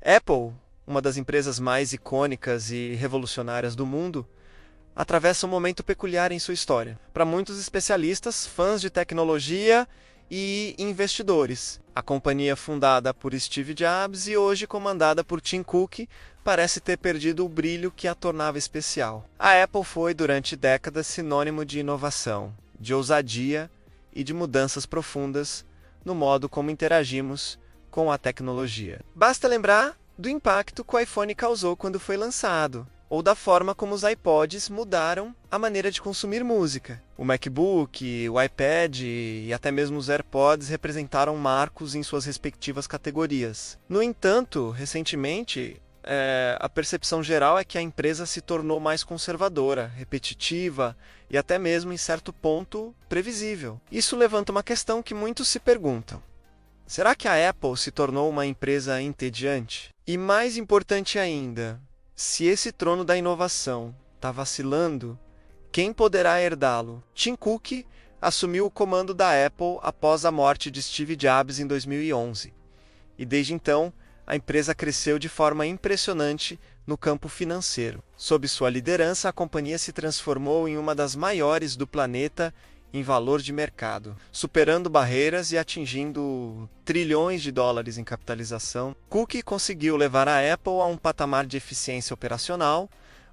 Apple, uma das empresas mais icônicas e revolucionárias do mundo, atravessa um momento peculiar em sua história. Para muitos especialistas, fãs de tecnologia e investidores, a companhia fundada por Steve Jobs e hoje comandada por Tim Cook parece ter perdido o brilho que a tornava especial. A Apple foi, durante décadas, sinônimo de inovação, de ousadia e de mudanças profundas no modo como interagimos com a tecnologia. Basta lembrar do impacto que o iPhone causou quando foi lançado, ou da forma como os iPods mudaram a maneira de consumir música. O MacBook, o iPad e até mesmo os AirPods representaram marcos em suas respectivas categorias. No entanto, recentemente, a percepção geral é que a empresa se tornou mais conservadora, repetitiva e até mesmo, em certo ponto, previsível. Isso levanta uma questão que muitos se perguntam. Será que a Apple se tornou uma empresa entediante? E mais importante ainda, se esse trono da inovação está vacilando, quem poderá herdá-lo? Tim Cook assumiu o comando da Apple após a morte de Steve Jobs em 2011. E desde então, a empresa cresceu de forma impressionante no campo financeiro. Sob sua liderança, a companhia se transformou em uma das maiores do planeta em valor de mercado, superando barreiras e atingindo trilhões de dólares em capitalização. Cook conseguiu levar a Apple a um patamar de eficiência operacional,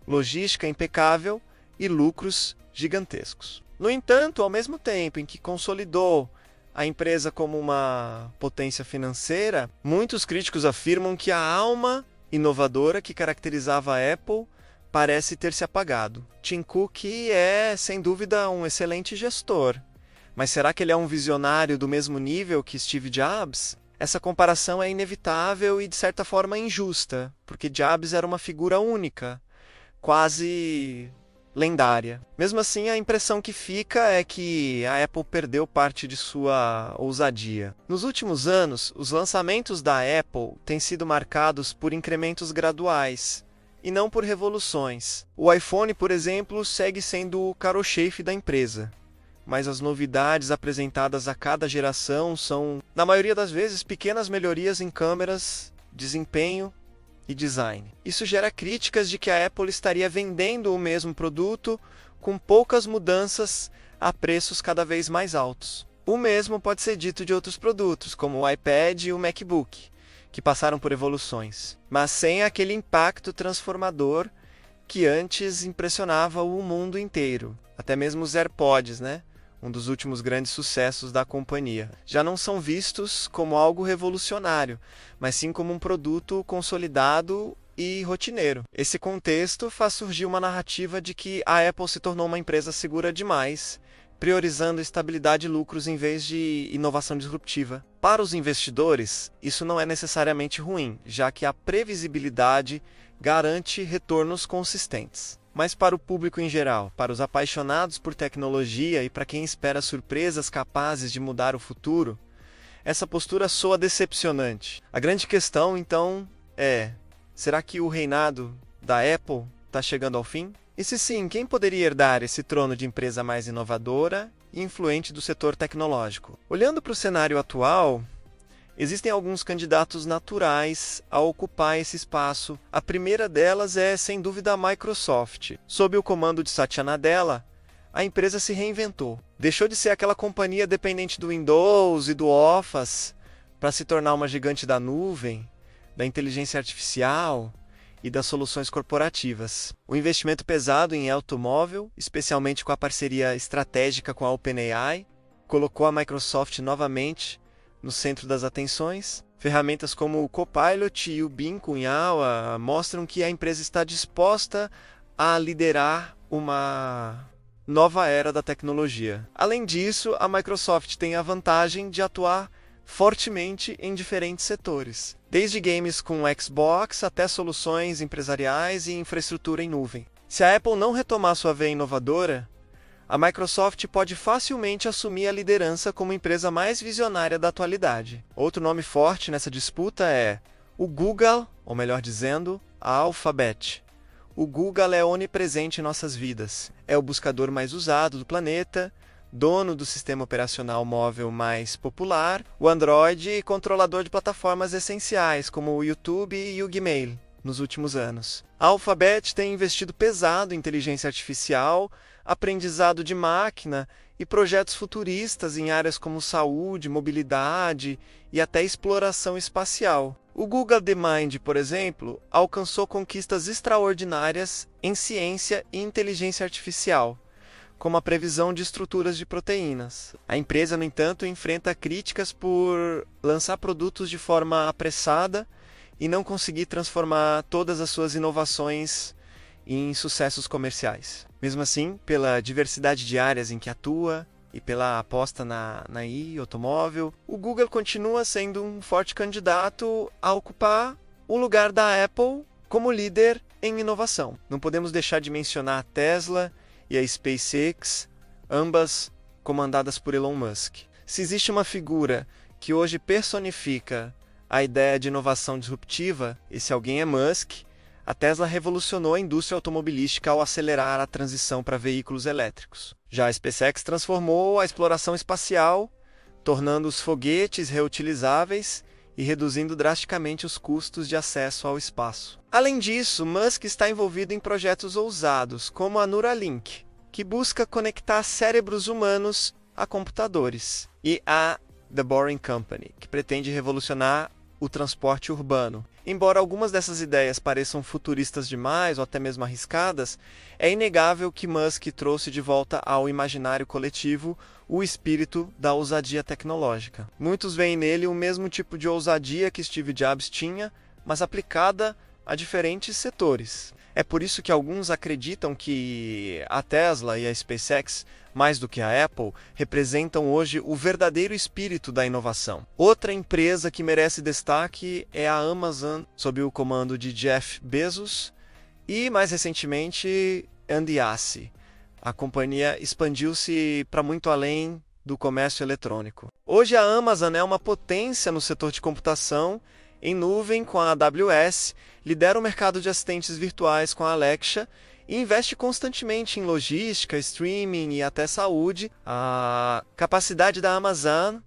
logística impecável e lucros gigantescos. No entanto, ao mesmo tempo em que consolidou a empresa como uma potência financeira, muitos críticos afirmam que a alma inovadora que caracterizava a Apple parece ter se apagado. Tim Cook é, sem dúvida, um excelente gestor. Mas será que ele é um visionário do mesmo nível que Steve Jobs? Essa comparação é inevitável e, de certa forma, injusta, porque Jobs era uma figura única, quase lendária. Mesmo assim, a impressão que fica é que a Apple perdeu parte de sua ousadia. Nos últimos anos, os lançamentos da Apple têm sido marcados por incrementos graduais, e não por revoluções. O iPhone, por exemplo, segue sendo o carro-chefe da empresa, mas as novidades apresentadas a cada geração são, na maioria das vezes, pequenas melhorias em câmeras, desempenho e design. Isso gera críticas de que a Apple estaria vendendo o mesmo produto com poucas mudanças a preços cada vez mais altos. O mesmo pode ser dito de outros produtos, como o iPad e o MacBook, que passaram por evoluções, mas sem aquele impacto transformador que antes impressionava o mundo inteiro. Até mesmo os AirPods, um dos últimos grandes sucessos da companhia, já não são vistos como algo revolucionário, mas sim como um produto consolidado e rotineiro. Esse contexto faz surgir uma narrativa de que a Apple se tornou uma empresa segura demais, priorizando estabilidade e lucros em vez de inovação disruptiva. Para os investidores, isso não é necessariamente ruim, já que a previsibilidade garante retornos consistentes. Mas para o público em geral, para os apaixonados por tecnologia e para quem espera surpresas capazes de mudar o futuro, essa postura soa decepcionante. A grande questão, então, é: será que o reinado da Apple está chegando ao fim? E se sim, quem poderia herdar esse trono de empresa mais inovadora e influente do setor tecnológico? Olhando para o cenário atual, existem alguns candidatos naturais a ocupar esse espaço. A primeira delas é, sem dúvida, a Microsoft. Sob o comando de Satya Nadella, a empresa se reinventou. Deixou de ser aquela companhia dependente do Windows e do Office para se tornar uma gigante da nuvem, da inteligência artificial e das soluções corporativas. O investimento pesado em automóvel, especialmente com a parceria estratégica com a OpenAI, colocou a Microsoft novamente no centro das atenções. Ferramentas como o Copilot e o Bing com IA mostram que a empresa está disposta a liderar uma nova era da tecnologia. Além disso, a Microsoft tem a vantagem de atuar fortemente em diferentes setores, desde games com Xbox até soluções empresariais e infraestrutura em nuvem. Se a Apple não retomar sua veia inovadora, a Microsoft pode facilmente assumir a liderança como empresa mais visionária da atualidade. Outro nome forte nessa disputa é o Google, ou melhor dizendo, a Alphabet. O Google é onipresente em nossas vidas. É o buscador mais usado do planeta, dono do sistema operacional móvel mais popular, o Android e controlador de plataformas essenciais, como o YouTube e o Gmail, nos últimos anos. A Alphabet tem investido pesado em inteligência artificial, aprendizado de máquina e projetos futuristas em áreas como saúde, mobilidade e até exploração espacial. O Google DeepMind, por exemplo, alcançou conquistas extraordinárias em ciência e inteligência artificial, como a previsão de estruturas de proteínas. A empresa, no entanto, enfrenta críticas por lançar produtos de forma apressada e não conseguir transformar todas as suas inovações em sucessos comerciais. Mesmo assim, pela diversidade de áreas em que atua e pela aposta na AI, automóvel, o Google continua sendo um forte candidato a ocupar o lugar da Apple como líder em inovação. Não podemos deixar de mencionar a Tesla e a SpaceX, ambas comandadas por Elon Musk. Se existe uma figura que hoje personifica a ideia de inovação disruptiva, esse alguém é Musk. A Tesla revolucionou a indústria automobilística ao acelerar a transição para veículos elétricos. Já a SpaceX transformou a exploração espacial, tornando os foguetes reutilizáveis e reduzindo drasticamente os custos de acesso ao espaço. Além disso, Musk está envolvido em projetos ousados, como a Neuralink, que busca conectar cérebros humanos a computadores, e a The Boring Company, que pretende revolucionar o transporte urbano. Embora algumas dessas ideias pareçam futuristas demais ou até mesmo arriscadas, é inegável que Musk trouxe de volta ao imaginário coletivo o espírito da ousadia tecnológica. Muitos veem nele o mesmo tipo de ousadia que Steve Jobs tinha, mas aplicada a diferentes setores. É por isso que alguns acreditam que a Tesla e a SpaceX, mais do que a Apple, representam hoje o verdadeiro espírito da inovação. Outra empresa que merece destaque é a Amazon, sob o comando de Jeff Bezos, e mais recentemente Andy Jassy. A companhia expandiu-se para muito além do comércio eletrônico. Hoje a Amazon é uma potência no setor de computação em nuvem com a AWS, lidera o mercado de assistentes virtuais com a Alexa e investe constantemente em logística, streaming e até saúde. A capacidade da Amazon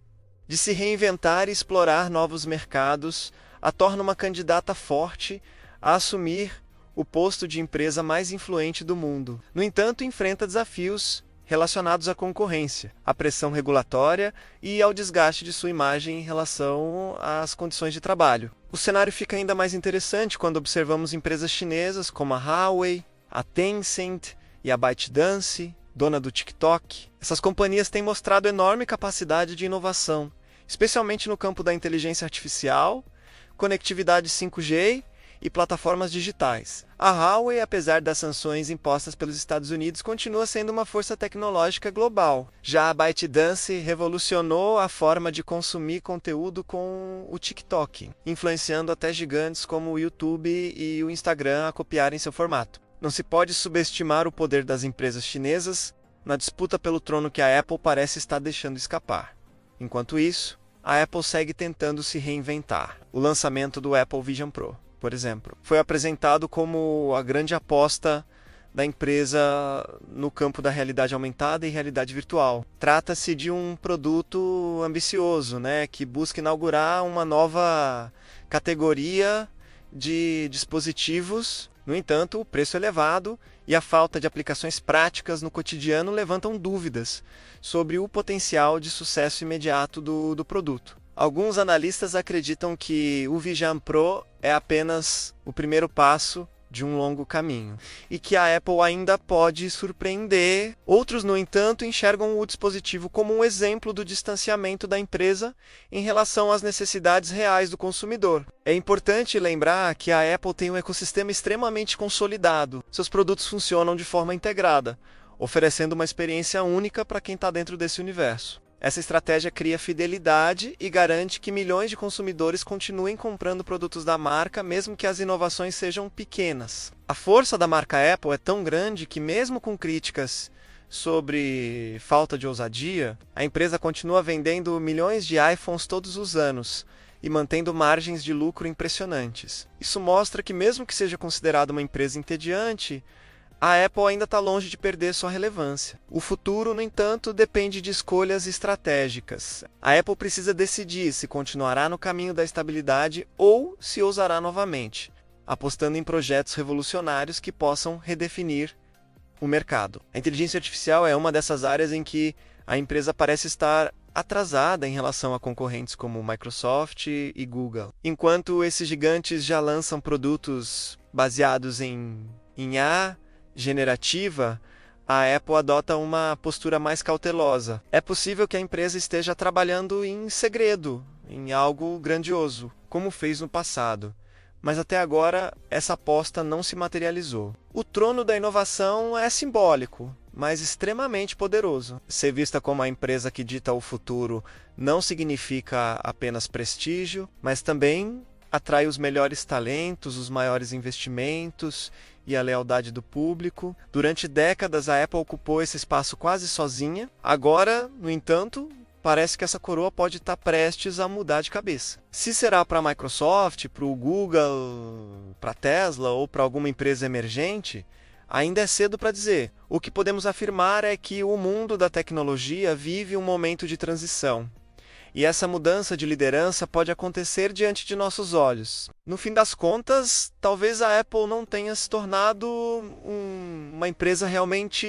de se reinventar e explorar novos mercados a torna uma candidata forte a assumir o posto de empresa mais influente do mundo. No entanto, enfrenta desafios relacionados à concorrência, à pressão regulatória e ao desgaste de sua imagem em relação às condições de trabalho. O cenário fica ainda mais interessante quando observamos empresas chinesas como a Huawei, a Tencent e a ByteDance, dona do TikTok. Essas companhias têm mostrado enorme capacidade de inovação, especialmente no campo da inteligência artificial, conectividade 5G e plataformas digitais. A Huawei, apesar das sanções impostas pelos Estados Unidos, continua sendo uma força tecnológica global. Já a ByteDance revolucionou a forma de consumir conteúdo com o TikTok, influenciando até gigantes como o YouTube e o Instagram a copiarem seu formato. Não se pode subestimar o poder das empresas chinesas na disputa pelo trono que a Apple parece estar deixando escapar. Enquanto isso, a Apple segue tentando se reinventar. O lançamento do Apple Vision Pro, por exemplo, foi apresentado como a grande aposta da empresa no campo da realidade aumentada e realidade virtual. Trata-se de um produto ambicioso, que busca inaugurar uma nova categoria de dispositivos. No entanto, o preço elevado e a falta de aplicações práticas no cotidiano levantam dúvidas sobre o potencial de sucesso imediato do produto. Alguns analistas acreditam que o Vision Pro é apenas o primeiro passo de um longo caminho e que a Apple ainda pode surpreender. Outros, no entanto, enxergam o dispositivo como um exemplo do distanciamento da empresa em relação às necessidades reais do consumidor. É importante lembrar que a Apple tem um ecossistema extremamente consolidado. Seus produtos funcionam de forma integrada, oferecendo uma experiência única para quem está dentro desse universo. Essa estratégia cria fidelidade e garante que milhões de consumidores continuem comprando produtos da marca, mesmo que as inovações sejam pequenas. A força da marca Apple é tão grande que, mesmo com críticas sobre falta de ousadia, a empresa continua vendendo milhões de iPhones todos os anos e mantendo margens de lucro impressionantes. Isso mostra que, mesmo que seja considerada uma empresa entediante, a Apple ainda está longe de perder sua relevância. O futuro, no entanto, depende de escolhas estratégicas. A Apple precisa decidir se continuará no caminho da estabilidade ou se ousará novamente, apostando em projetos revolucionários que possam redefinir o mercado. A inteligência artificial é uma dessas áreas em que a empresa parece estar atrasada em relação a concorrentes como Microsoft e Google. Enquanto esses gigantes já lançam produtos baseados em IA generativa, a Apple adota uma postura mais cautelosa. É possível que a empresa esteja trabalhando em segredo, em algo grandioso, como fez no passado. Mas até agora essa aposta não se materializou. O trono da inovação é simbólico, mas extremamente poderoso. Ser vista como a empresa que dita o futuro não significa apenas prestígio, mas também atrai os melhores talentos, os maiores investimentos e a lealdade do público. Durante décadas, a Apple ocupou esse espaço quase sozinha. Agora, no entanto, parece que essa coroa pode estar prestes a mudar de cabeça. Se será para a Microsoft, para o Google, para a Tesla ou para alguma empresa emergente, ainda é cedo para dizer. O que podemos afirmar é que o mundo da tecnologia vive um momento de transição. E essa mudança de liderança pode acontecer diante de nossos olhos. No fim das contas, talvez a Apple não tenha se tornado uma empresa realmente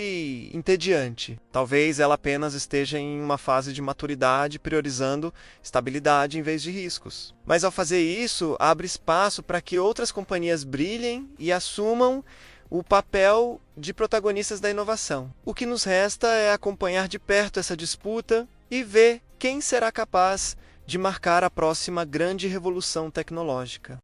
entediante. Talvez ela apenas esteja em uma fase de maturidade, priorizando estabilidade em vez de riscos. Mas ao fazer isso, abre espaço para que outras companhias brilhem e assumam o papel de protagonistas da inovação. O que nos resta é acompanhar de perto essa disputa e ver quem será capaz de marcar a próxima grande revolução tecnológica.